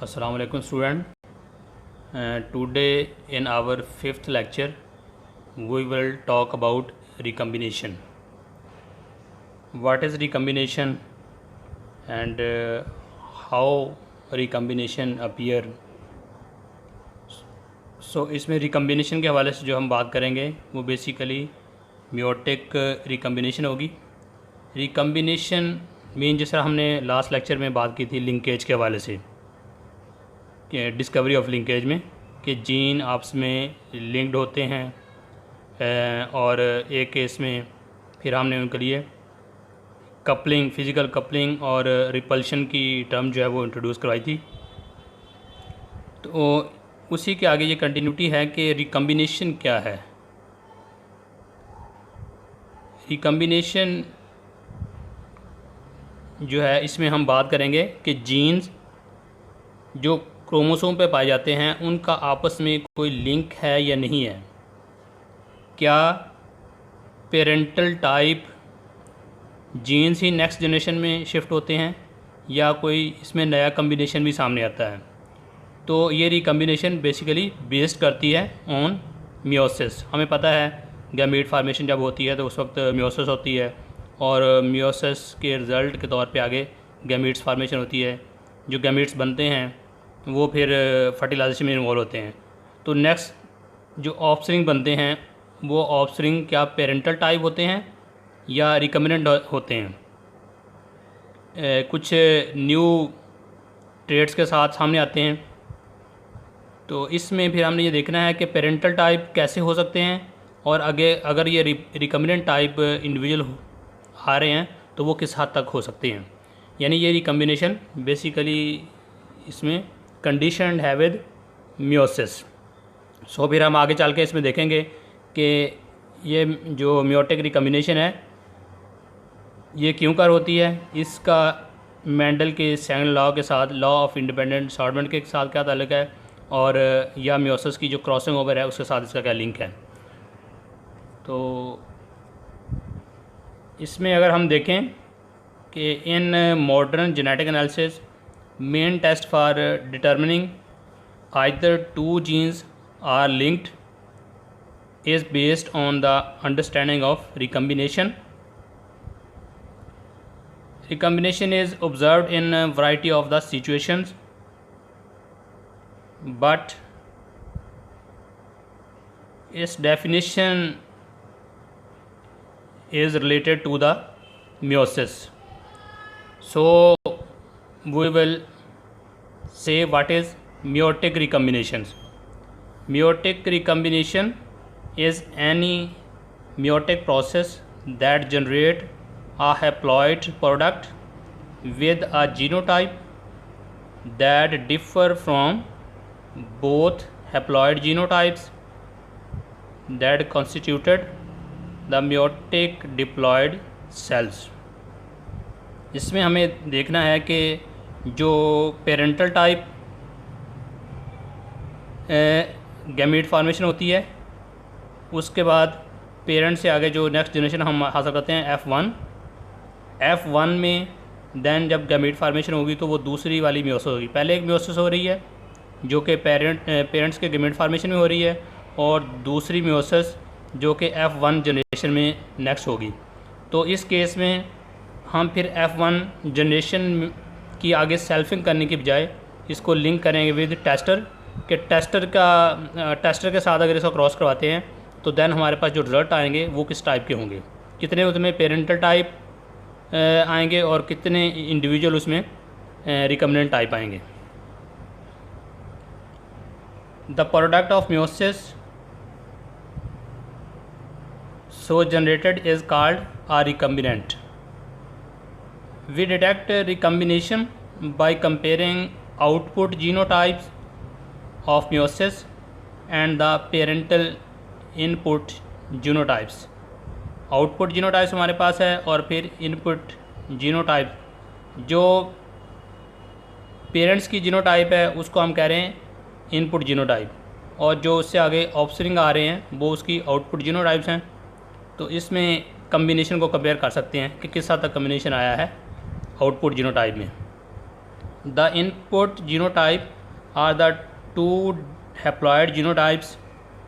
Assalamu alaikum student. Today in our fifth lecture we will talk about recombination. What is recombination and how recombination appear. इसमें recombination के हवाले से जो हम बात करेंगे वो बेसिकली meiotic recombination होगी. recombination मीन जैसा हमने लास्ट लेक्चर में बात की थी लिंकेज के हवाले से, डिस्कवरी ऑफ लिंकेज में कि जीन आपस में लिंक्ड होते हैं और एक केस में फिर हमने उनके लिए कपलिंग, फिज़िकल कपलिंग और रिपल्शन की टर्म जो है वो इंट्रोड्यूस करवाई थी. तो उसी के आगे ये कंटिन्यूटी है कि रिकम्बिनेशन क्या है. रिकम्बिनेशन जो है इसमें हम बात करेंगे कि जीन्स जो क्रोमोसोम पे पाए जाते हैं उनका आपस में कोई लिंक है या नहीं है. क्या पेरेंटल टाइप जीन्स ही नेक्स्ट जनरेशन में शिफ्ट होते हैं या कोई इसमें नया कम्बिनेशन भी सामने आता है. तो ये रिकम्बिनेशन बेसिकली बेस्ड करती है ऑन मियोसिस. हमें पता है गैमीट फार्मेशन जब होती है तो उस वक्त मियोसिस होती है और मियोसिस के रिज़ल्ट के तौर पे आगे गैमीट्स फार्मेशन होती है. जो गैमीट्स बनते हैं वो फिर फर्टिलाइजेशन में इन्वॉल्व होते हैं. तो नेक्स्ट जो ऑफस्प्रिंग बनते हैं वो ऑफस्प्रिंग क्या पेरेंटल टाइप होते हैं या रिकम्बिनेंट होते हैं. कुछ न्यू ट्रेड्स के साथ सामने आते हैं. तो इसमें फिर हमने ये देखना है कि पेरेंटल टाइप कैसे हो सकते हैं और आगे अगर ये रिकम्बिनेंट टाइप इंडिविजुअल आ रहे हैं तो वो किस हद तक हो सकते हैं. यानी ये रिकम्बिनेशन बेसिकली इसमें कंडीशनड है विद मियोसिस. फिर हम आगे चल के इसमें देखेंगे कि ये जो मियोटिक रिकम्बिनेशन है ये क्यों कर होती है, इसका मेंडल के सेकंड लॉ के साथ, लॉ ऑफ इंडिपेंडेंट असॉर्टमेंट के साथ क्या ताल्लुक है और या मियोसिस की जो क्रॉसिंग ओवर है उसके साथ इसका क्या लिंक है. तो इसमें अगर हम देखें कि in modern genetic analysis main test for determining either two genes are linked is based on the understanding of recombination. Recombination is observed in a variety of the situations, but its definition is related to the meiosis. So we will say what is meiotic recombinations. Meiotic recombination is any meiotic process that generate a haploid product with a genotype that differ from both haploid genotypes that constituted the meiotic diploid cells. इसमें हमें देखना है कि जो parental type gamete formation होती है उसके बाद पेरेंट से आगे जो नेक्स्ट जनरेशन हम हासिल करते हैं F1 में देन जब गैमीट फार्मेशन होगी तो वो दूसरी वाली मियोसिस होगी. पहले एक मियोसिस हो रही है जो कि पेरेंट्स के गैमीट फार्मेशन में हो रही है और दूसरी मियोसिस जो कि F1 जनरेशन में नेक्स्ट होगी. तो इस केस में हम फिर F1 जनरेशन की आगे सेल्फिंग करने की बजाय इसको लिंक करेंगे विद टेस्टर के टेस्टर के साथ अगर इसको क्रॉस करवाते हैं तो देन हमारे पास जो रिज़ल्ट आएंगे वो किस टाइप के होंगे, कितने उसमें पेरेंटल टाइप आएंगे और कितने इंडिविजुअल उसमें रिकम्बिनेंट टाइप आएंगे. The product of meiosis so generated is called a recombinant. We detect recombination by comparing output genotypes of meiosis and the parental input genotypes. Output genotypes हमारे पास है और फिर इनपुट जीनोटाइप. जो parents की genotype है उसको हम कह रहे हैं इनपुट जीनोटाइप और जो उससे आगे ऑफस्प्रिंग आ रहे हैं वो उसकी आउटपुट जीनोटाइप्स हैं. तो इसमें कम्बिनेशन को कंपेयर कर सकते हैं कि किस हद तक कम्बिनेशन आया है आउटपुट जीनोटाइप में. The input genotype are the two haploid genotypes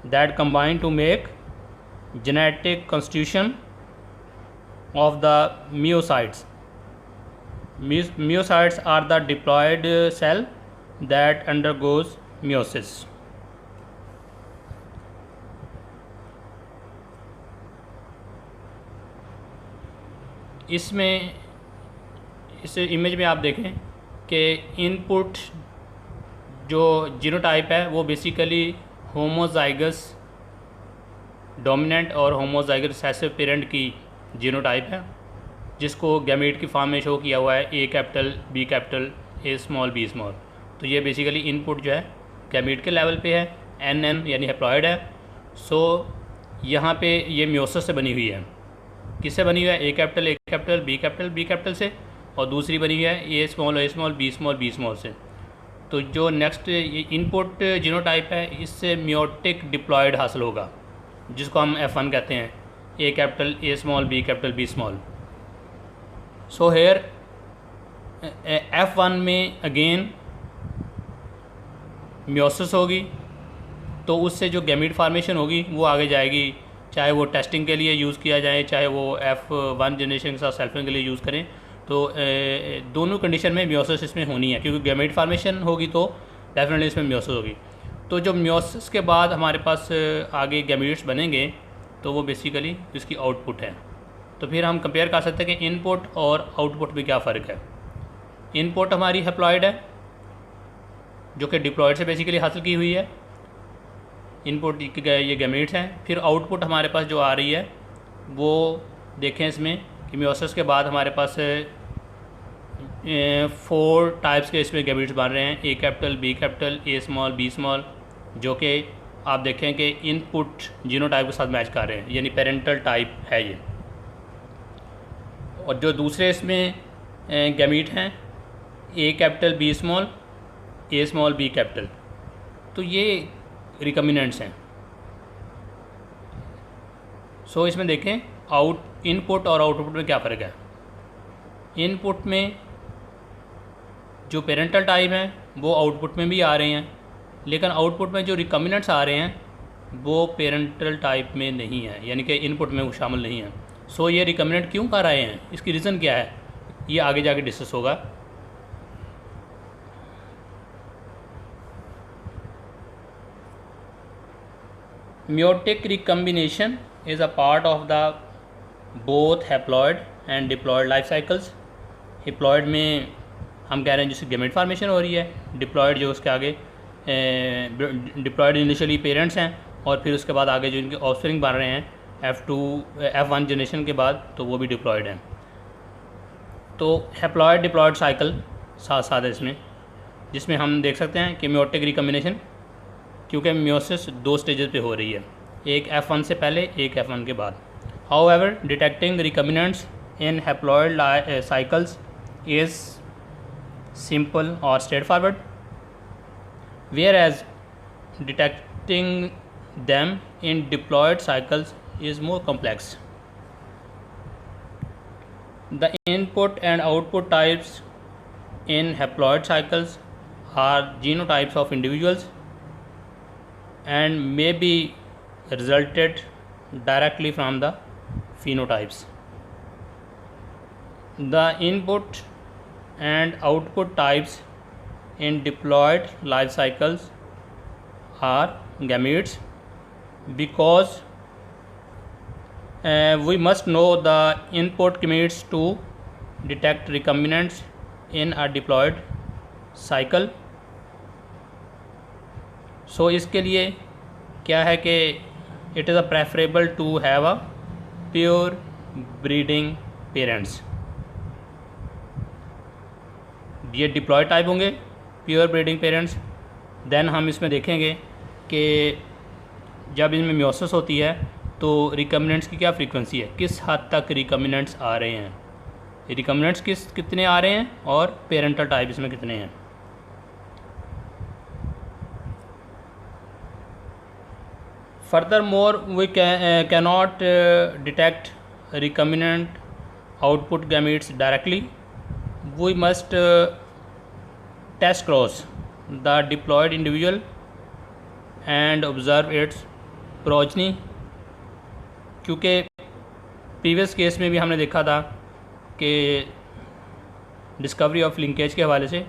that combine to make genetic constitution of the myocytes. Myocytes are the diploid cell that undergoes meiosis. इसमें इस इमेज में आप देखें कि इनपुट जो जीनोटाइप है वो बेसिकली होमोजाइगस डोमिनेंट और होमोजाइगस रिसेसिव पेरेंट की जीनोटाइप है, जिसको गैमेट की फॉर्म में शो किया हुआ है A capital B capital A small B small. तो ये बेसिकली इनपुट जो है गैमेट के लेवल पे है, एन एन यानी हैप्लॉइड है। सो यहाँ पे ये मियोसिस से बनी हुई है। किससे बनी हुई है? ए कैपिटल बी कैपिटल से, और दूसरी बनी हुई है ए स्मॉल बी स्मॉल से। तो जो नेक्स्ट इनपुट जीनोटाइप है इससे मियोटिक डिप्लॉयड हासिल होगा, जिसको हम F1 कहते हैं, A capital A small B small. So here F1 में अगेन मियोसिस होगी, तो उससे जो गैमीट फार्मेशन होगी वो आगे जाएगी, चाहे वो टेस्टिंग के लिए यूज़ किया जाए, चाहे वो F1 जनरेशन के साथ सेल्फिंग के लिए यूज़ करें। तो दोनों कंडीशन में मियोसिस इसमें होनी है, क्योंकि गैमेट फार्मेशन होगी तो डेफिनेटली इसमें मियोसिस होगी। तो जो मियोसिस के बाद हमारे पास आगे गैमेट्स बनेंगे तो वो बेसिकली इसकी आउटपुट है। तो फिर हम कंपेयर कर सकते हैं कि इनपुट और आउटपुट में क्या फ़र्क है। इनपुट हमारी हैप्लॉइड है, जो कि डिप्लॉयड से बेसिकली हासिल की हुई है। इनपुट ये गैमेट्स हैं। फिर आउटपुट हमारे पास जो आ रही है वो देखें इसमें कि मियोसिस के बाद हमारे पास 4 टाइप्स के इसमें गैमेट्स बन रहे हैं, A capital B capital A small B small, जो कि आप देखें कि इनपुट जीनोटाइप के साथ मैच कर रहे हैं, यानी पेरेंटल टाइप है ये। और जो दूसरे इसमें गैमेट हैं A capital B small A small B capital, तो ये रिकम्बिनेंट्स हैं। सो इसमें देखें इनपुट और आउटपुट में क्या फ़र्क है। इनपुट में जो पेरेंटल टाइप हैं वो आउटपुट में भी आ रहे हैं, लेकिन आउटपुट में जो रिकम्बिनेंट्स आ रहे हैं वो पेरेंटल टाइप में नहीं है, यानी कि इनपुट में वो शामिल नहीं है। सो ये रिकम्बिनेंट क्यों कर रहे हैं, इसकी रीज़न क्या है, ये आगे जाके डिस्कस होगा। Meiotic recombination is a part of the both haploid and diploid life cycles. Haploid में हम कह रहे हैं जिससे गैमेट फार्मेशन हो रही है, डिप्लॉयड जो उसके आगे डिप्लॉयड इनिशियली पेरेंट्स हैं और फिर उसके बाद आगे जो इनके ऑफस्प्रिंग बन रहे हैं F1 जनरेशन के बाद, तो वो भी डिप्लॉयड हैं। तो हैप्लॉयड डिप्लॉयड साइकिल साथ साथ है इसमें, जिसमें हम देख सकते हैं कि मियोटिक रिकम्बिनेशन, क्योंकि मियोसिस 2 स्टेजेस पे हो रही है, एक F1 से पहले एक F1 के बाद। However detecting recombinants in haploid cycles is simple और straightforward, whereas detecting them in diploid cycles is more complex. The input and output types in haploid cycles are genotypes of individuals and may be resulted directly from the phenotypes. The input and output types in diploid life cycles are gametes, because we must know the input gametes to detect recombinants in a diploid cycle. So इसके लिए क्या है कि it is a preferable to have a pure breeding parents. ये diploid type होंगे, pure breeding parents. Then हम इसमें देखेंगे कि जब इनमें मियोसिस होती है तो रिकम्बिनेंट्स की क्या फ्रीक्वेंसी है, किस हद तक रिकम्बिनेंट्स आ रहे हैं, रिकम्बिनेंट्स कितने आ रहे हैं और पेरेंटल टाइप इसमें कितने हैं। Furthermore, we cannot detect recombinant output gametes directly. We must test cross the diploid individual and observe its progeny. क्योंकि प्रीवियस केस में भी हमने देखा था कि डिस्कवरी ऑफ लिंकेज के हवाले से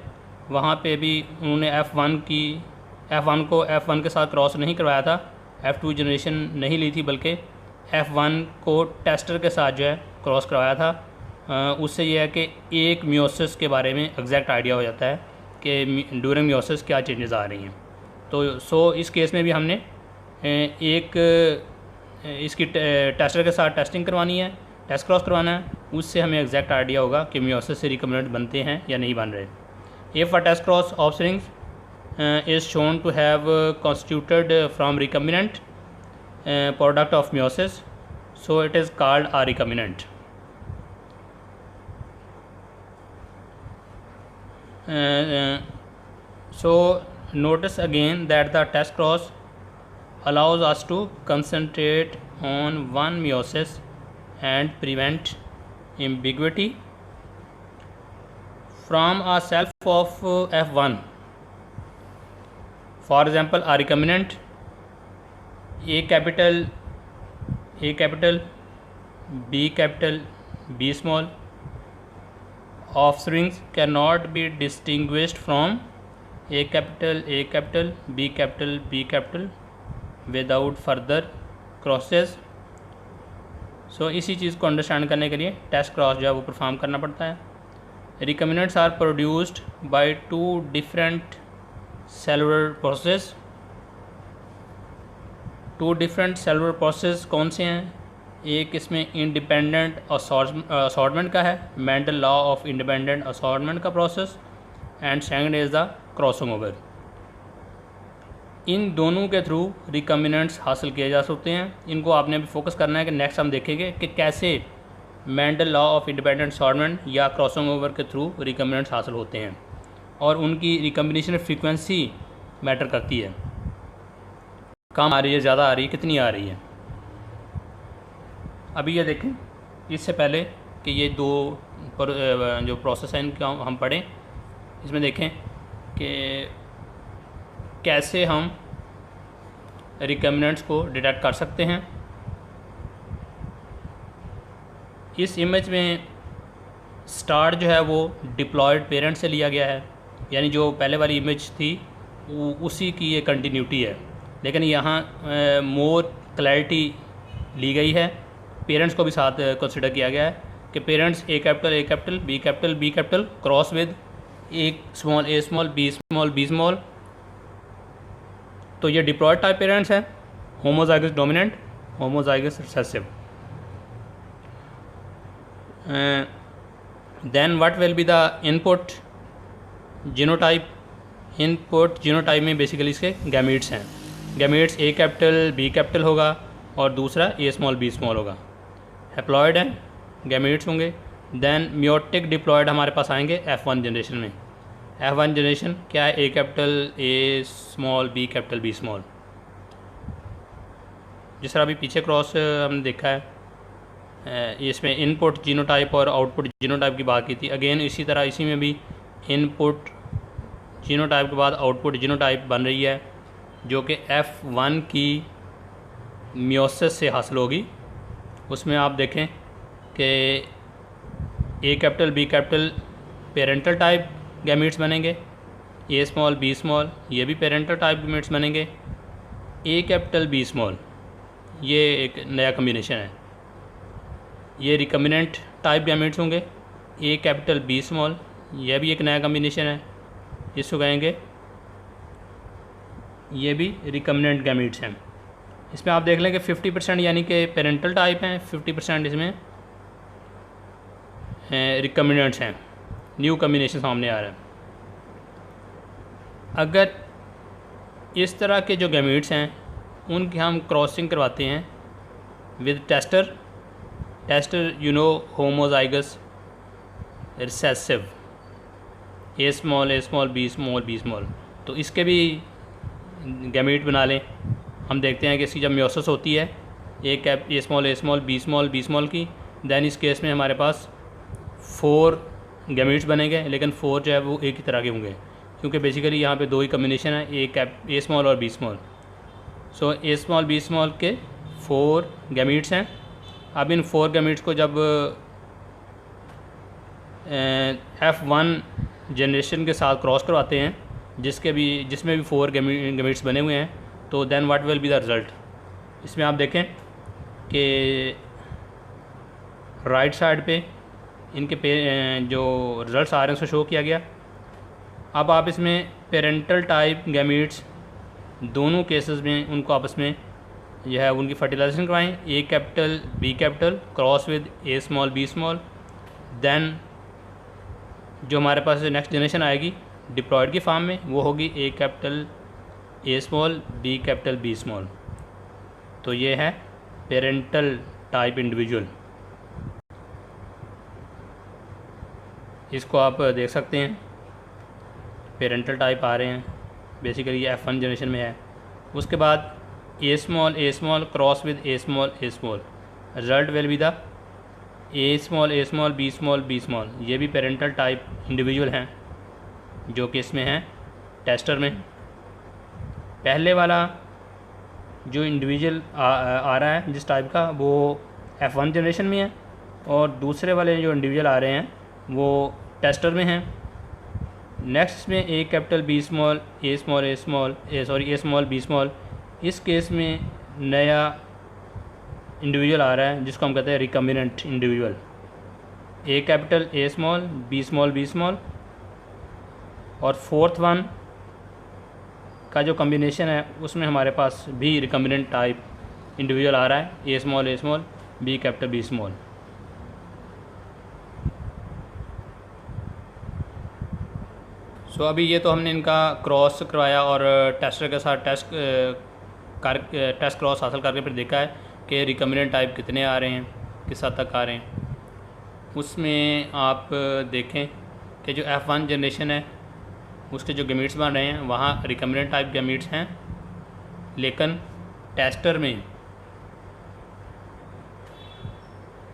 वहाँ पे भी उन्होंने F1 को F1 के साथ क्रॉस नहीं करवाया था, F2 जनरेशन नहीं ली थी, बल्कि F1 को टेस्टर के साथ जो है क्रॉस करवाया था। उससे यह है कि एक मियोसिस के बारे में एग्जैक्ट आइडिया हो जाता है कि ड्यूरिंग मियोसिस क्या चेंजेस आ रही हैं। तो इस केस में भी हमने इसकी टेस्टर के साथ टेस्टिंग करवानी है, टेस्ट क्रॉस करवाना है, उससे हमें एग्जैक्ट आइडिया होगा कि मियोसिस से रिकम्बिनेंट बनते हैं या नहीं बन रहे। If a test cross offsprings is shown to have constituted from recombinant product of meiosis, so it is called a recombinant. So notice again that the test cross allows us to concentrate on one meiosis and prevent ambiguity from a self of F1. For example, a recombinant A capital, B capital, B small offsprings cannot be distinguished from A capital, B capital, B capital without further crosses. So इसी चीज़ को understand करने के लिए test cross जो है वो perform करना पड़ता है। Recombinants are produced by two different cellular process. Two different cellular process कौन से हैं? एक इसमें इंडिपेंडेंट असॉर्टमेंट का है, Mendel law of independent assortment का process, and second is the crossing over. इन दोनों के थ्रू रिकम्बिनेंट्स हासिल किए जा सकते हैं। इनको आपने अभी फोकस करना है कि नेक्स्ट हम देखेंगे कि कैसे Mendel law of independent assortment या क्रॉसिंग ओवर के थ्रू रिकम्बिनेंट्स हासिल होते हैं, और उनकी रिकम्बिनेशन फ्रीक्वेंसी मैटर करती है, कम आ रही है, ज़्यादा आ रही है, कितनी आ रही है। अभी ये देखें, इससे पहले कि ये दो जो प्रोसेस हैं इनका हम पढ़ें, इसमें देखें कि कैसे हम रिकम्बिनेंट्स को डिटेक्ट कर सकते हैं। इस इमेज में स्टार्ट जो है वो डिप्लॉयड पेरेंट से लिया गया है, यानी जो पहले वाली इमेज थी उसी की ये कंटिन्यूटी है, लेकिन यहाँ मोर क्लैरिटी ली गई है। पेरेंट्स को भी साथ कंसिडर किया गया है कि parents A capital, B capital cross with A small, B small. तो ये डिप्लॉयड टाइप पेरेंट्स हैं, homozygous dominant, homozygous recessive. Then what will be the input genotype. Input genotype में बेसिकली इसके गैमीट्स हैं। Gametes A capital, B capital होगा और दूसरा A small, B small होगा। हैप्लॉयड है, गैमीट्स होंगे। देन मियोटिक डिप्लॉयड हमारे पास आएंगे F1 जनरेशन में। F1 जनरेशन क्या है? A capital, A small, B capital, B small. जिस तरह अभी पीछे क्रॉस हमने देखा है, इसमें इनपुट जीनोटाइप और आउटपुट जीनोटाइप की बात की थी। अगेन इसी तरह इसी में भी इनपुट जीनोटाइप के बाद आउटपुट जीनोटाइप बन रही है, जो कि F1 की मियोसिस से हासिल होगी। उसमें आप देखें कि A capital, B capital parental type gametes बनेंगे, A स्मॉल, B स्मॉल ये भी पेरेंटल टाइप गैमीट्स बनेंगे। A कैपिटल, B स्मॉल ये एक नया कम्बिनेशन है, ये रिकम्बिनेंट टाइप गैमीट्स होंगे। A कैपिटल, B स्मॉल यह भी एक नया कम्बिनेशन है, इसको कहेंगे, ये भी रिकम्बिनेंट गैमीट्स हैं। इसमें आप देख लें कि 50% यानी कि पेरेंटल टाइप हैं, 50% इसमें रिकम्बिनेंट्स हैं। न्यू कम्बिनेशन सामने आ रहा है। अगर इस तरह के जो गैमीट्स हैं उनकी हम क्रॉसिंग करवाते हैं with tester you know homozygous recessive A small, B small, तो इसके भी गैमीट बना लें। हम देखते हैं कि इसकी जब मियोसिस होती है A स्मॉल, B स्मॉल की, दैन इस केस में हमारे पास 4 गैमीट्स बनेंगे, लेकिन 4 जो है वो एक ही तरह के होंगे। क्योंकि बेसिकली यहाँ पे दो ही कम्बिनेशन है, ए स्मॉल और बी स्मॉल। सो ए स्मॉल बी स्मॉल के 4 गैमीट्स हैं। अब इन 4 गैमीट्स को जब F1 जनरेशन के साथ क्रॉस करवाते हैं, जिसमें भी 4 गैमीट्स बने हुए हैं, तो then what will be the result. इसमें आप देखें कि राइट साइड पे इनके जो रिज़ल्ट्स आ रहे हैं उसको शो किया गया। अब आप इसमें पेरेंटल टाइप गैमीट्स दोनों केसेस में उनको आपस में यह है उनकी फर्टिलाइजेशन करवाएं, A capital B capital cross with A small B small. Then जो हमारे पास नेक्स्ट जनरेशन आएगी डिप्लॉयड की फार्म में, वो होगी A capital A small B capital B small. तो ये है पेरेंटल टाइप इंडिविजुअल। इसको आप देख सकते हैं, पेरेंटल टाइप आ रहे हैं, बेसिकली ये F1 जनरेशन में है। उसके बाद A small cross with A small, result will be the A small B small. ये भी पेरेंटल टाइप इंडिविजुअल हैं जो कि इसमें हैं टेस्टर में। पहले वाला जो इंडिविजुअल आ रहा है जिस टाइप का, वो F1 जनरेशन में है, और दूसरे वाले जो इंडिविजुअल आ रहे हैं वो टेस्टर में हैं। नेक्स्ट में ए capital B small A small B small. इस केस में नया इंडिविजुअल आ रहा है जिसको हम कहते हैं recombinant individual, A capital A small B small. और फोर्थ वन का जो कम्बिनेशन है उसमें हमारे पास भी रिकम्बिनेंट टाइप इंडिविजुअल आ रहा है, A small B capital B small. So अभी ये तो हमने इनका क्रॉस करवाया और टेस्टर के साथ टेस्ट क्रॉस हासिल करके फिर देखा है कि रिकम्बिनेंट टाइप कितने आ रहे हैं, किस हद तक आ रहे हैं। उसमें आप देखें कि जो F1 जनरेशन है उसके जो गैमीट्स बन रहे हैं वहाँ रिकम्बिनेंट टाइप गैमीट्स हैं, लेकिन टेस्टर में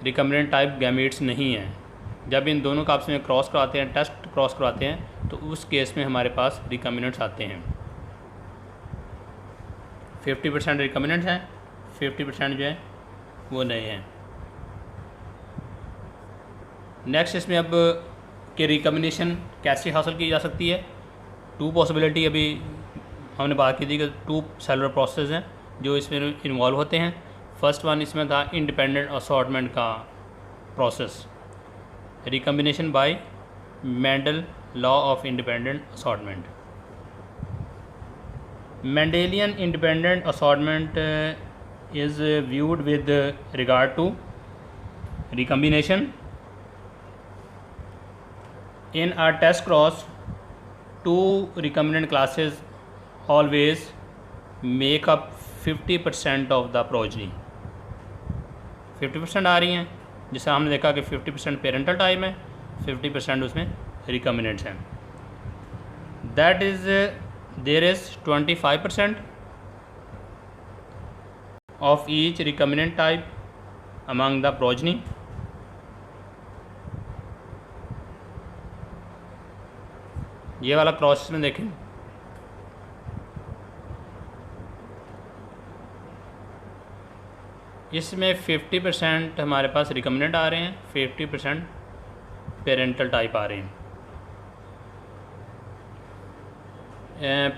रिकम्बिनेंट टाइप गैमीट्स नहीं हैं। जब इन दोनों का आपस में क्रॉस करवाते हैं, टेस्ट क्रॉस करवाते हैं, तो उस केस में हमारे पास रिकम्बिनेंट्स आते हैं। 50% रिकम्बिनेंट्स हैं, 50% जो है वो नए हैं। नेक्स्ट इसमें अब कि रिकम्बिनेशन कैसे हासिल की जा सकती है। 2 पॉसिबिलिटी अभी हमने बात की थी कि 2 सेलुलर प्रोसेस हैं जो इसमें इन्वॉल्व होते हैं। फर्स्ट वन इसमें था इंडिपेंडेंट असॉर्टमेंट का process, recombination bye Mendel law of independent assortment. Mendelian independent assortment is viewed with regard to recombination. In a test cross, 2 recombinant classes always make up 50% of the progeny. 50% आ रही हैं, जिसे हमने देखा कि 50% parental type है, 50% उसमें recombinants हैं। That is there is 25% of each recombinant type among the progeny. ये वाला क्रॉस में देखें, इसमें 50% हमारे पास रिकम्बिनेंट आ रहे हैं, 50% पेरेंटल टाइप आ रहे हैं।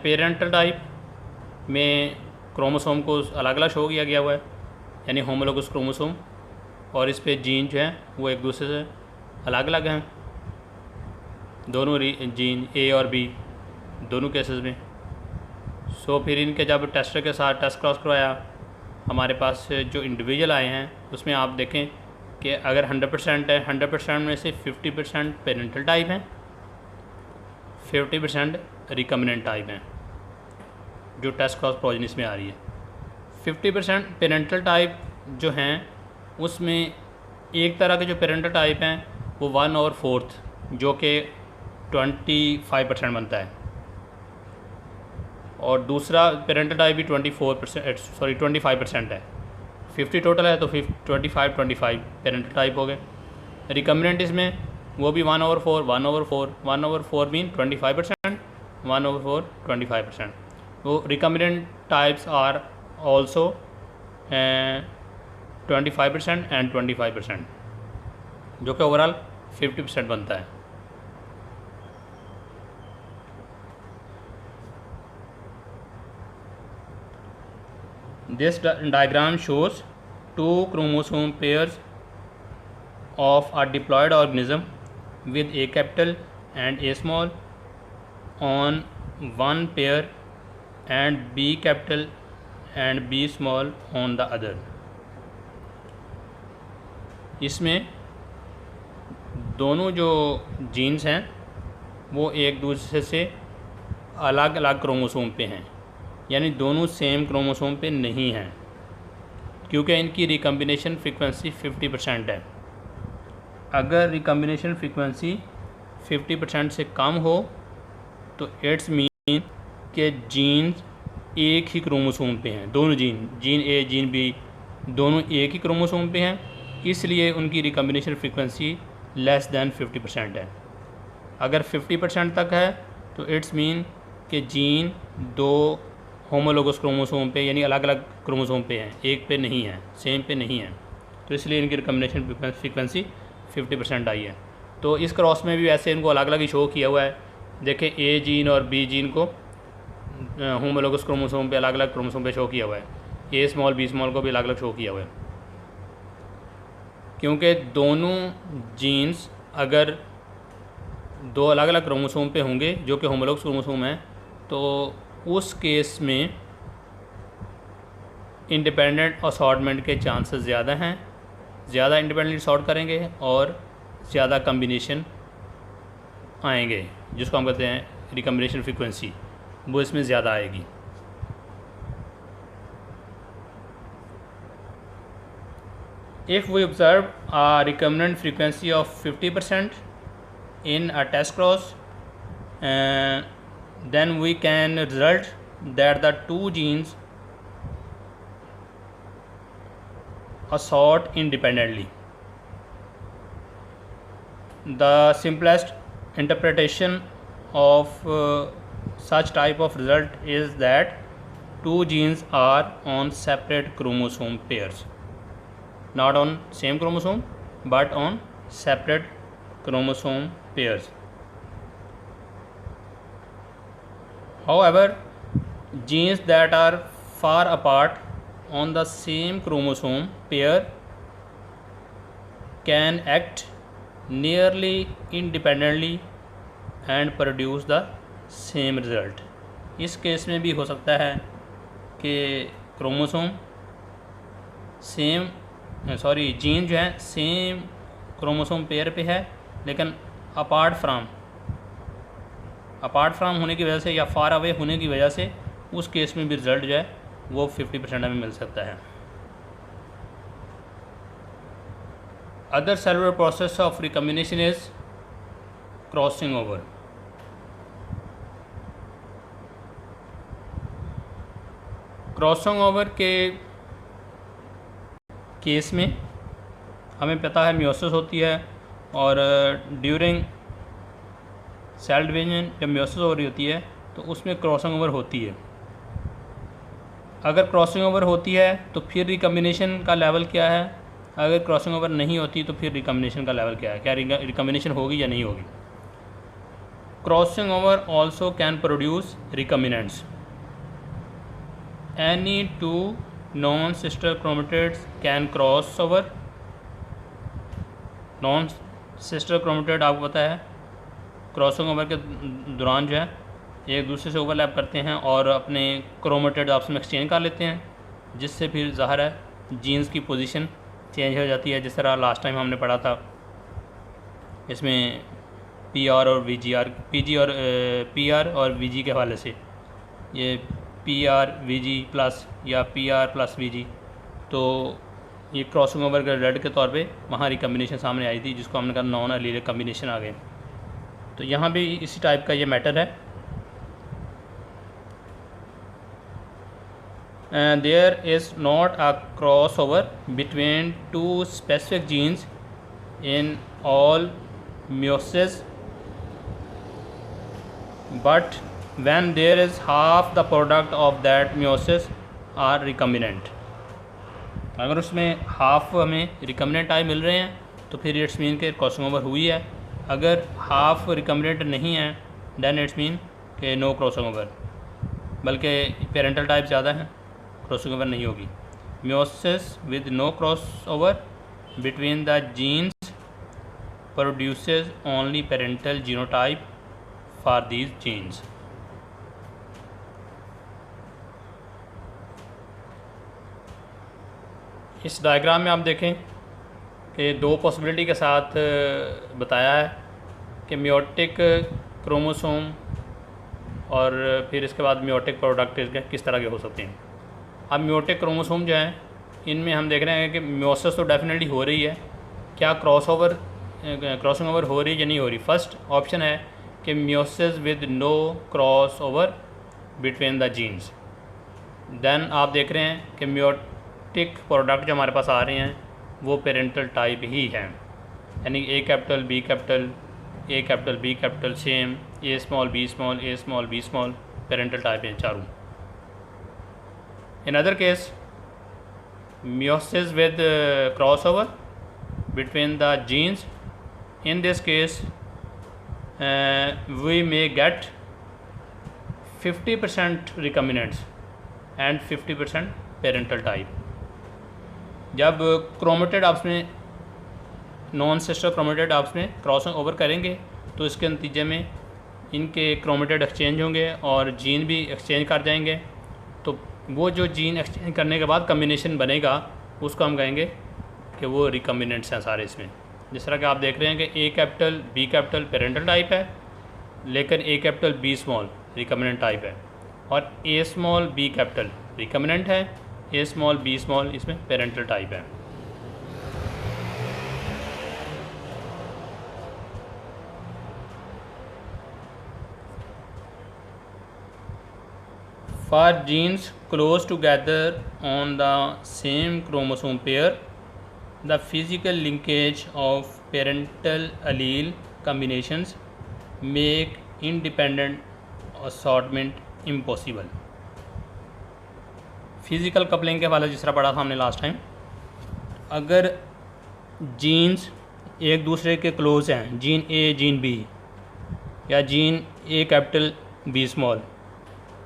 पेरेंटल टाइप में क्रोमोसोम को अलग अलग शो किया गया हुआ है, यानी होमोलोगस क्रोमोसोम, और इस पे जीन जो हैं वो एक दूसरे से अलग अलग हैं, दोनों जीन ए और बी दोनों केसेस में। सो फिर इनके जब टेस्टर के साथ टेस्ट क्रॉस करवाया, हमारे पास जो इंडिविजुअल आए हैं उसमें आप देखें कि अगर 100% है, 100% में से 50% पेरेंटल टाइप हैं, 50% रिकम्बिनेंट टाइप हैं जो टेस्ट क्रॉस प्रोजेनिस में आ रही है। 50% पेरेंटल टाइप जो हैं उसमें एक तरह के जो पेरेंटल टाइप हैं वो 1/4 जो कि 25% बनता है, और दूसरा पेरेंटल टाइप भी 25% है। 50 टोटल है तो 25 पेरेंटल टाइप हो गए। रिकम्बिनेंट इसमें वो भी 1/4 मीन 25%, 1/4 25%. वो recombinant types are also 25% and 25%, जो कि ओवरऑल 50% बनता है. This diagram shows two chromosome pairs of a diploid organism with A capital and A small on one pair and B capital and B small on the other. इसमें दोनों जो jeans हैं वो एक दूसरे से अलग अलग क्रोमोसोम पे हैं, यानी दोनों सेम क्रोमोसोम पे नहीं हैं, क्योंकि इनकी रिकम्बिनेशन फ्रीक्वेंसी 50% है. अगर रिकम्बिनेशन फ्रीक्वेंसी 50% से कम हो तो इट्स मीन के जीन्स एक ही क्रोमोसोम पे हैं. दोनों जीन ए जीन बी दोनों एक ही क्रोमोसोम पे हैं, इसलिए उनकी रिकम्बिनेशन फ्रीक्वेंसी लेस दैन 50% है. अगर 50% तक है तो इट्स मीन के जीन दो होमोलोगस क्रोमोसोम पे यानी अलग अलग क्रोमोसोम पे हैं, एक पे नहीं है, सेम पे नहीं है, तो इसलिए इनकी रिकम्बिनेशन फ्रीक्वेंसी 50% आई है. तो इस क्रॉस में भी वैसे इनको अलग अलग ही शो किया हुआ है. देखें ए जीन और बी जीन को होमोलोगस क्रोमोसोम पे अलग अलग क्रोमोसोम पे शो किया हुआ है. ए स्मॉल बी स्मॉल को भी अलग अलग शो किया हुआ है, क्योंकि दोनों जीन्स अगर दो अलग अलग क्रोमोसोम पे होंगे जो कि होमोलोगस क्रोमोसोम हैं, तो उस केस में इंडिपेंडेंट असॉर्टमेंट के चांसेस ज़्यादा हैं, ज़्यादा इंडिपेंडेंटली सॉर्ट करेंगे और ज़्यादा कम्बिनेशन आएंगे, जिसको हम कहते हैं रिकम्बिनेशन फ्रीक्वेंसी, वो इसमें ज़्यादा आएगी. If we observe a recombinant frequency of 50% in a test cross, then we can result that the two genes assort independently. The simplest interpretation of such type of result is that two genes are on separate chromosome pairs, not on same chromosome but on separate chromosome pairs. However, genes that are far apart on the same chromosome pair can act nearly independently and produce the same result. इस case में भी हो सकता है कि chromosome gene जो है same chromosome pair पे है, लेकिन अपार्ट फ्राम होने की वजह से या फार अवे होने की वजह से उस केस में भी रिज़ल्ट जो है वो 50% में मिल सकता है. Other cellular process of recombination is crossing over. Crossing over के केस में हमें पता है मियोसिस होती है, और ड्यूरिंग सेल डिवीजन जब मियोसिस हो रही होती है तो उसमें क्रॉसिंग ओवर होती है. अगर क्रॉसिंग ओवर होती है तो फिर रिकम्बिनेशन का लेवल क्या है, अगर क्रॉसिंग ओवर नहीं होती तो फिर रिकम्बिनेशन का लेवल क्या है, क्या रिकम्बिनेशन होगी या नहीं होगी. Crossing over also can produce recombinants. Any two non sister chromatids can cross over. Non sister chromatid आपको पता है क्रॉसिंग ओवर के दौरान जो है एक दूसरे से ओवरलैप करते हैं और अपने क्रोमेटिड आपस में एक्सचेंज कर लेते हैं, जिससे फिर ज़ाहिर है जीन्स की पोजीशन चेंज हो जाती है. जिस तरह लास्ट टाइम हमने पढ़ा था इसमें PR और VG और VG के हवाले से, ये PR VG प्लस या PR प्लस VG, तो ये क्रॉसिंग ओवर के रिजल्ट के तौर पे वहाँ रिकम्बिनेशन सामने आई थी, जिसको हमने कहा नॉन एलीलिक कम्बिनेशन आ गए. तो यहाँ भी इसी टाइप का ये मैटर है. There is not a crossover between two specific genes in all meiosis, but when there is half the product of that meiosis are recombinant. अगर उसमें हाफ हमें रिकम्बिनेंट टाइप मिल रहे हैं तो फिर इट्स मीन के क्रॉसिंग ओवर हुई है। अगर हाफ रिकम्बिनेंट नहीं है देन इट्स मीन के नो क्रॉसिंग ओवर, बल्कि पेरेंटल टाइप ज़्यादा है, क्रॉसिंग ओवर नहीं होगी। Meiosis with no cross over between the genes produces only parental genotype for these genes. इस डायग्राम में आप देखें कि दो पॉसिबिलिटी के साथ बताया है कि मियोटिक क्रोमोसोम और फिर इसके बाद मियोटिक प्रोडक्ट किस तरह के हो सकते हैं। अब मियोटिक क्रोमोसोम जो हैं इनमें हम देख रहे हैं कि मियोसिस तो डेफिनेटली हो रही है, क्या क्रॉसिंग ओवर हो रही है या नहीं हो रही। फर्स्ट ऑप्शन है कि meiosis with no cross over between the genes. Then आप देख रहे हैं कि मियोटिक प्रोडक्ट जो हमारे पास आ रहे हैं वो पेरेंटल टाइप ही हैं, यानी A capital B capital, A capital B capital same, A small B small, A small B small, parental type हैं चारों। In other case meiosis with crossover between the genes. In this case we may get 50% recombinants and 50% parental type। जब chromatid आपस में non sister chromatid आपस में crossing over करेंगे तो इसके नतीजे में इनके क्रोमेटेड एक्सचेंज होंगे और जीन भी एक्सचेंज कर जाएंगे। तो वो जो जीन एक्सचेंज करने के बाद कम्बिनेशन बनेगा उसको हम कहेंगे कि वो रिकम्बिनेंट्स हैं सारे इसमें। जिस तरह कि आप देख रहे हैं कि A capital B capital parental type है, लेकिन A capital B small recombinant type है, और A small B capital recombinant है, ए स्मॉल बी स्मॉल इसमें पेरेंटल टाइप है। For genes close together on the same chromosome pair, the physical linkage of parental allele combinations make independent assortment impossible। Physical coupling के वाला जिस तरह पढ़ा था हमने लास्ट टाइम, अगर जीन्स एक दूसरे के क्लोज हैं, जीन ए जीन बी या gene A capital B small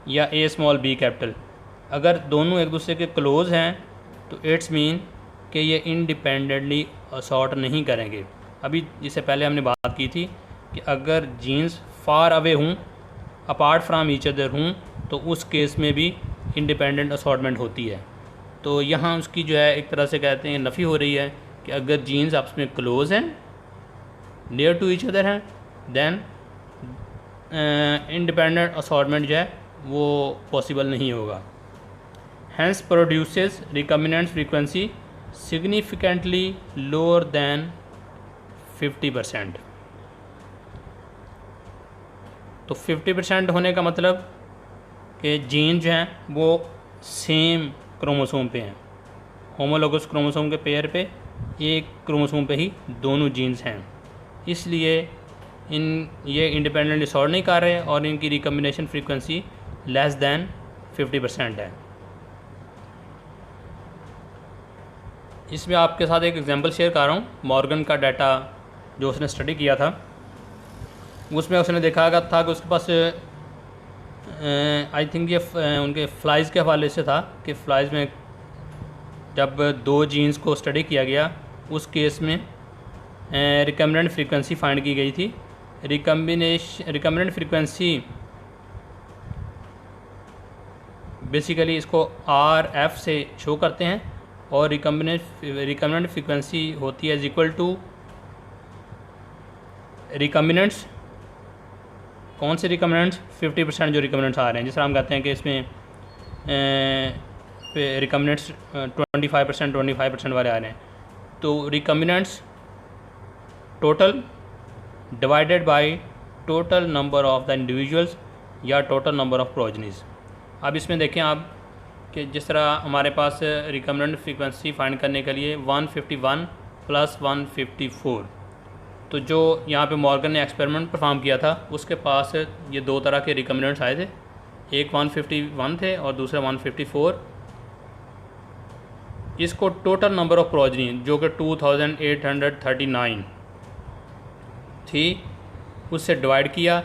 या ए स्मॉल बी कैपिटल, अगर दोनों एक दूसरे के क्लोज हैं तो इट्स मीन कि ये इंडिपेंडेंटली असॉर्ट नहीं करेंगे। अभी इससे पहले हमने बात की थी कि अगर जीन्स फार अवे हों, अपार्ट फ्राम ईच अदर हों, तो उस केस में भी इंडिपेंडेंट असॉर्टमेंट होती है। तो यहाँ उसकी जो है एक तरह से कहते हैं नफ़ी हो रही है कि अगर जीन्स आपस में क्लोज हैं, नियर टू ईच अदर हैं, देन इंडिपेंडेंट असॉर्टमेंट जो है वो पॉसिबल नहीं होगा। Hence produces recombinant frequency significantly lower than 50%। तो 50% होने का मतलब कि जीन जो हैं वो सेम क्रोमोसोम पे हैं, होमोलोगस क्रोमोसोम के पेयर पे एक क्रोमोसोम पे ही दोनों जीन्स हैं, इसलिए ये इंडिपेंडेंटली सॉर्ट नहीं कर रहे और इनकी रिकम्बिनेशन फ्रीक्वेंसी लेस दैन 50% है। इसमें आपके साथ एक एग्जांपल शेयर कर रहा हूँ। मॉर्गन का डाटा जो उसने स्टडी किया था, उसमें उसने देखा था कि उसके पास आई थिंक ये उनके फ्लाइज़ के हवाले से था कि फ्लाइज़ में जब दो जीन्स को स्टडी किया गया उस केस में रिकम्बिनेंट फ्रीक्वेंसी फाइंड की गई थी। रिकम्बिनेंट फ्रीक्वेंसी बेसिकली इसको RF से शो करते हैं और रिकम्बिनेंट फ्रीक्वेंसी होती है इक्वल टू रिकम्बिनेंट्स। कौन से रिकम्बिनेंट्स? 50% जो रिकम्बिनेंट्स आ रहे हैं, जिस तरह हम कहते हैं कि इसमें रिकम्बिनेंट्स 25% वाले आ रहे हैं, तो recombinants total divided by total number of the individuals या टोटल नंबर ऑफ प्रोजनीज। अब इसमें देखें आप कि जिस तरह हमारे पास रिकम्बिनेंट फ्रीक्वेंसी फाइंड करने के लिए 151 + 154, तो तो जो यहाँ पे मॉर्गन ने एक्सपेरिमेंट परफॉर्म किया था उसके पास ये दो तरह के रिकमेंडेंट्स आए थे, एक 151 थे और दूसरा 154। इसको टोटल नंबर ऑफ प्रोजनी जो कि 2839 थी उससे डिवाइड किया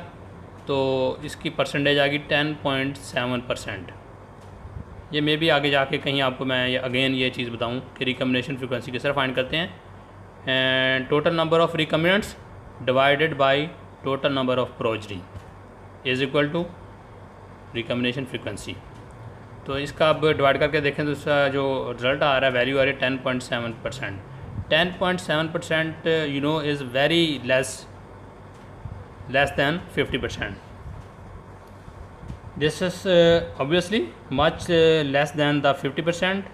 तो इसकी परसेंटेज आ गई 10.7%। ये मे भी आगे जाके कहीं आपको मैं अगेन ये चीज़ बताऊं कि रिकम्बिनेशन फ्रीक्वेंसी किस तरह फाइंड करते हैं। And total number of recombinants divided by total number of progeny is equal to recombination frequency. तो इसका अब डिवाइड करके देखें तो इसका जो रिज़ल्ट आ रहा है वैल्यू आ रही है 10.7%। 10.7% you know is very less than 50%. This is obviously much less than the 50%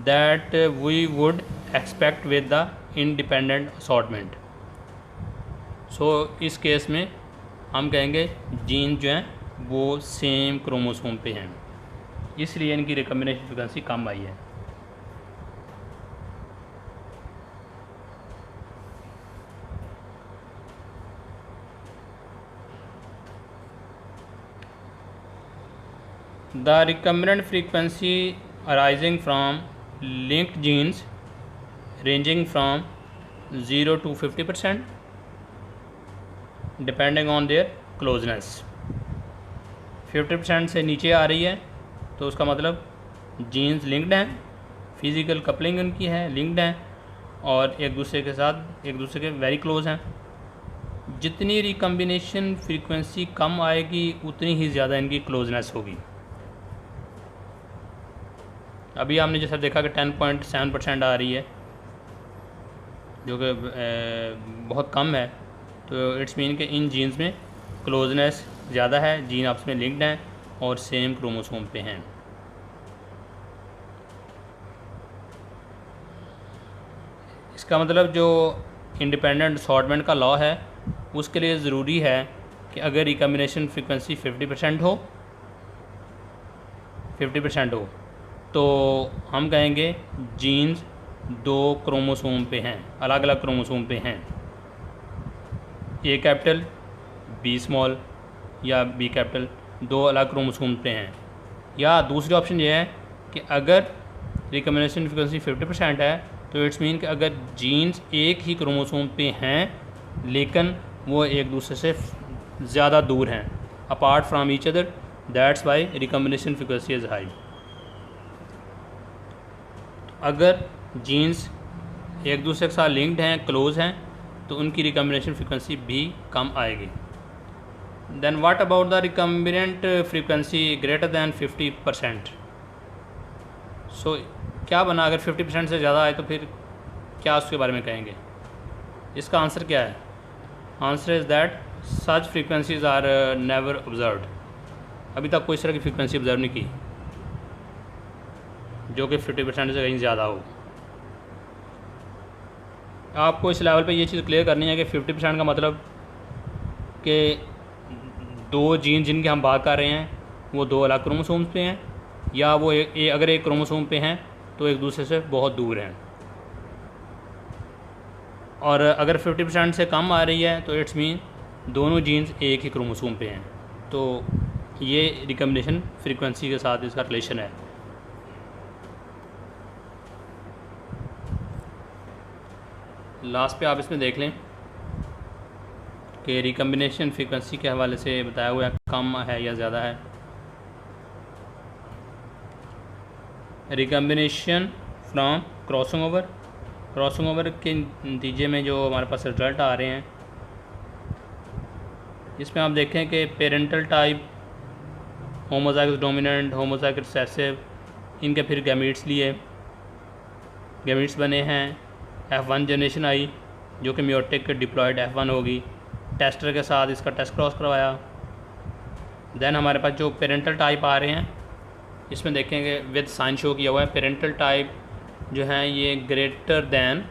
that we would expect with the independent assortment. So इस केस में हम कहेंगे जीन जो हैं वो सेम क्रोमोसोम पे हैं, इसलिए इनकी रिकम्बिनेशन फ्रीक्वेंसी कम आई है। The recombinant frequency arising from linked genes ranging from 0 to 50% depending on their closeness। 50% से नीचे आ रही है तो उसका मतलब जीन्स लिंक्ड हैं, फिज़िकल कपलिंग उनकी है, लिंक्ड हैं और एक दूसरे के साथ एक दूसरे के वेरी क्लोज हैं। जितनी रिकम्बिनेशन फ्रीक्वेंसी कम आएगी उतनी ही ज़्यादा इनकी क्लोजनेस होगी। अभी आपने जैसा देखा कि 10.7% आ रही है जो कि बहुत कम है, तो इट्स मीन कि इन जीन्स में क्लोजनेस ज़्यादा है, जीन आपस में लिंक्ड हैं और सेम क्रोमोसोम पे हैं। इसका मतलब जो इंडिपेंडेंट असॉर्टमेंट का लॉ है उसके लिए ज़रूरी है कि अगर रिकम्बिनेशन फ्रीक्वेंसी 50% हो तो हम कहेंगे जीन्स दो क्रोमोसोम पे हैं, अलग अलग क्रोमोसोम पे हैं, ए कैपिटल बी स्मॉल या बी कैपिटल, दो अलग क्रोमोसोम पे हैं। या दूसरी ऑप्शन ये है कि अगर रिकम्बिनेशन फ्रीक्वेंसी 50% है तो इट्स मीन कि अगर जीन्स एक ही क्रोमोसोम पे हैं लेकिन वो एक दूसरे से ज़्यादा दूर हैं, apart from each other, that's why recombination frequency is high. अगर जीन्स एक दूसरे के साथ लिंक्ड हैं, क्लोज हैं, तो उनकी रिकम्बिनेशन फ्रीक्वेंसी भी कम आएगी। Then what about the recombinant frequency greater than 50%। So क्या बना अगर 50% से ज़्यादा आए तो फिर क्या उसके बारे में कहेंगे? इसका आंसर क्या है? Answer is that such frequencies are never observed. अभी तक कोई इस तरह की फ्रीक्वेंसी ऑब्जर्व नहीं की जो कि 50% से कहीं ज़्यादा हो। आपको इस लेवल पे ये चीज़ क्लियर करनी है कि 50% का मतलब कि दो जीन जिनकी हम बात कर रहे हैं वो दो अलग क्रोमोसोम्स पे हैं, या वो अगर एक क्रोमोसोम पे हैं तो एक दूसरे से बहुत दूर हैं। और अगर 50% से कम आ रही है तो इट्स मीन दोनों जीन्स एक ही क्रोमोसोम पे हैं। तो ये रिकम्बिनेशन फ्रीक्वेंसी के साथ इसका रिलेशन है। लास्ट पे आप इसमें देख लें कि रिकम्बिनेशन फ्रीक्वेंसी के हवाले से बताया हुआ है कम है या ज़्यादा है। रिकम्बिनेशन फ्रॉम क्रॉसिंग ओवर के नतीजे में जो हमारे पास रिजल्ट आ रहे हैं इसमें आप देखें कि parental type, homozygous dominant, homozygous recessive, इनके फिर गैमीट्स बने हैं। F1 जनरेशन आई जो कि म्यूटेक डिप्लॉयड F1 होगी, टेस्टर के साथ इसका टेस्ट क्रॉस करवाया। देन हमारे पास जो पेरेंटल टाइप आ रहे हैं इसमें देखेंगे विद साइन शो किया हुआ है, पेरेंटल टाइप जो हैं ये ग्रेटर दैन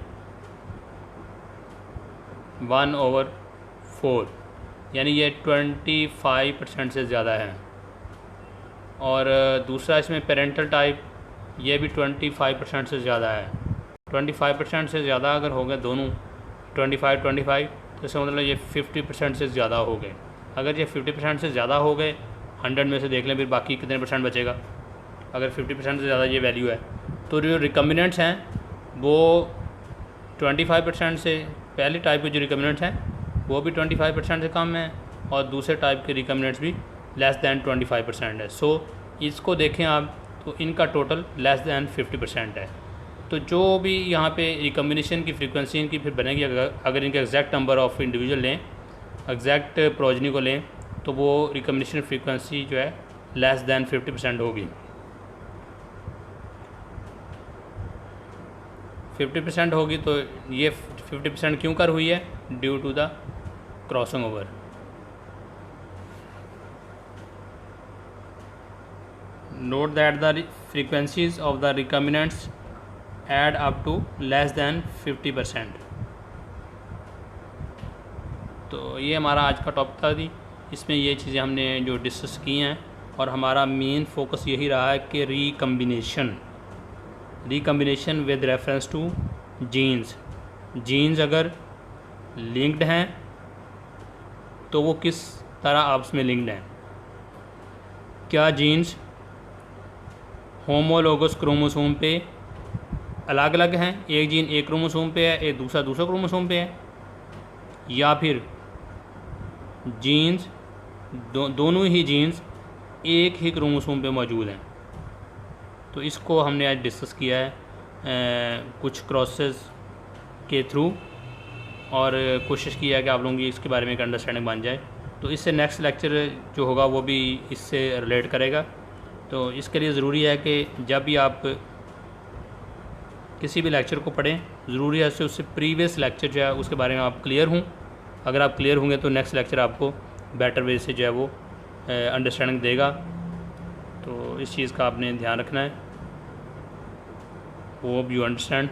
1/4 यानी ये 25% से ज़्यादा है। और दूसरा इसमें पेरेंटल टाइप ये भी 25% से ज़्यादा है। 25% से ज़्यादा अगर हो गए दोनों 25 तो इसका मतलब ये 50% से ज़्यादा हो गए। अगर ये 50% से ज़्यादा हो गए, 100 में से देख लें फिर बाकी कितने परसेंट बचेगा। अगर 50% से ज़्यादा ये वैल्यू है तो जो रिकम्बिनेंट्स हैं वो 25% से, पहली टाइप के जो रिकम्बिनेंट्स हैं वो भी 25% से कम है और दूसरे टाइप के रिकम्बिनेंट्स भी लेस दैन 25% है। सो इसको देखें आप तो इनका टोटल लेस दैन 50% है। तो जो भी यहाँ पे रिकम्बिनेशन की फ्रीक्वेंसी इनकी फिर बनेगी, अगर इनके एग्जैक्ट नंबर ऑफ़ इंडिविजुअल लें, एग्जैक्ट प्रोजनी को लें, तो वो रिकम्बिनेशन फ्रीक्वेंसी जो है लेस दैन 50% होगी। 50% होगी तो ये 50% क्यों कर हुई है? Due to the crossing over. Note that the frequencies of the recombinants add up to less than 50%। तो ये हमारा आज का टॉपिक था जी। इसमें ये चीज़ें हमने जो डिस्कस की हैं और हमारा मेन फोकस यही रहा है कि recombination with reference to genes अगर लिंक्ड हैं तो वो किस तरह आपस में लिंक्ड हैं। क्या जीन्स होमोलोगस क्रोमोसोम पे अलग अलग हैं, एक जीन एक क्रोमोसोम पे है, एक दूसरा क्रोमोसोम पे है, या फिर जीन्स दोनों ही जीन्स एक ही क्रोमोसोम पे मौजूद हैं। तो इसको हमने आज डिस्कस किया है कुछ क्रॉसेस के थ्रू और कोशिश की है कि आप लोगों की इसके बारे में एक अंडरस्टैंडिंग बन जाए। तो इससे नेक्स्ट लेक्चर जो होगा वो भी इससे रिलेट करेगा। तो इसके लिए ज़रूरी है कि जब भी आप किसी भी लेक्चर को पढ़ें, ज़रूरी है उससे प्रीवियस लेक्चर जो है उसके बारे में आप क्लियर हों। अगर आप क्लियर होंगे तो नेक्स्ट लेक्चर आपको बेटर वे से जो है वो अंडरस्टैंडिंग देगा। तो इस चीज़ का आपने ध्यान रखना है। Hope you understand.